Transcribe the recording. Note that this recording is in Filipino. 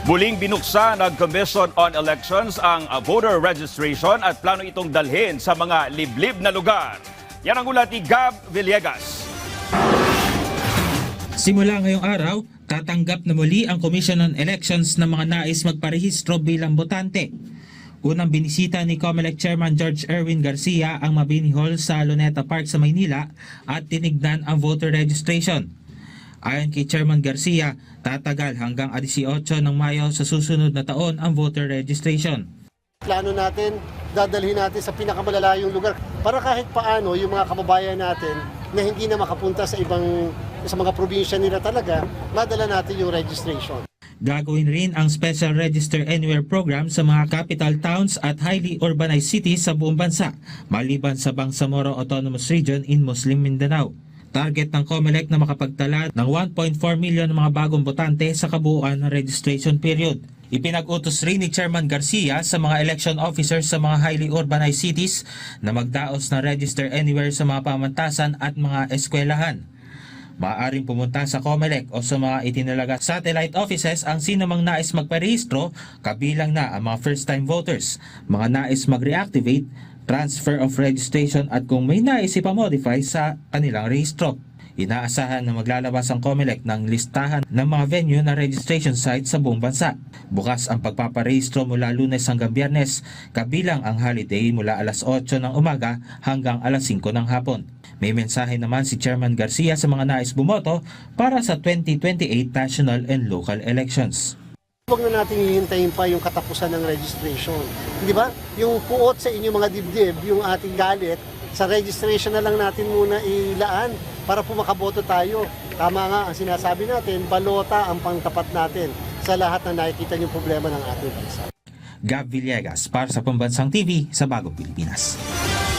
Muling binuksan ng Commission on Elections ang voter registration at plano itong dalhin sa mga liblib na lugar. Yan ang ulat ni Gab Villegas. Simula ngayong araw, tatanggap na muli ang Commission on Elections ng mga nais magparehistro bilang botante. Unang binisita ni COMELEC Chairman George Erwin Garcia ang Mabini Hall sa Luneta Park sa Maynila at tinignan ang voter registration. Ayon kay Chairman Garcia, tatagal hanggang 18 ng Mayo sa susunod na taon ang voter registration. Plano natin, dadalhin natin sa pinakamalalayong lugar para kahit paano yung mga kababayan natin na hindi na makapunta sa mga probinsya nila talaga, madala natin yung registration. Gagawin rin ang Special Register Anywhere program sa mga capital towns at highly urbanized cities sa buong bansa, maliban sa Bangsamoro Autonomous Region in Muslim Mindanao. Target ng COMELEC na makapagtala ng 1.4 million mga bagong botante sa kabuuan ng registration period. Ipinag-utos rin ni Chairman Garcia sa mga election officers sa mga highly urbanized cities na magdaos ng Register Anywhere sa mga pamantasan at mga eskwelahan. Maaaring pumunta sa COMELEC o sa mga itinalaga satellite offices ang sinumang nais magparehistro, kabilang na ang mga first-time voters, mga nais mag-reactivate, transfer of registration at kung may nais ipamodify sa kanilang rehistro. Inaasahan na maglalabas ang COMELEC ng listahan ng mga venue na registration site sa buong bansa. Bukas ang pagpaparehistro mula Lunes hanggang Biyernes, kabilang ang holiday mula alas 8 ng umaga hanggang alas 5 ng hapon. May mensahe naman si Chairman Garcia sa mga nais bumoto para sa 2028 national and local elections. Huwag na natin hihintayin pa yung katapusan ng registration. Di ba? Yung puot sa inyong mga dibdib, yung ating galit, sa registration na lang natin muna ilaan para po makaboto tayo. Tama nga ang sinasabi natin, balota ang pangtapat natin sa lahat na nakikita yung problema ng ating bansa. Gab Villegas para sa Pambansang TV sa Bagong Pilipinas.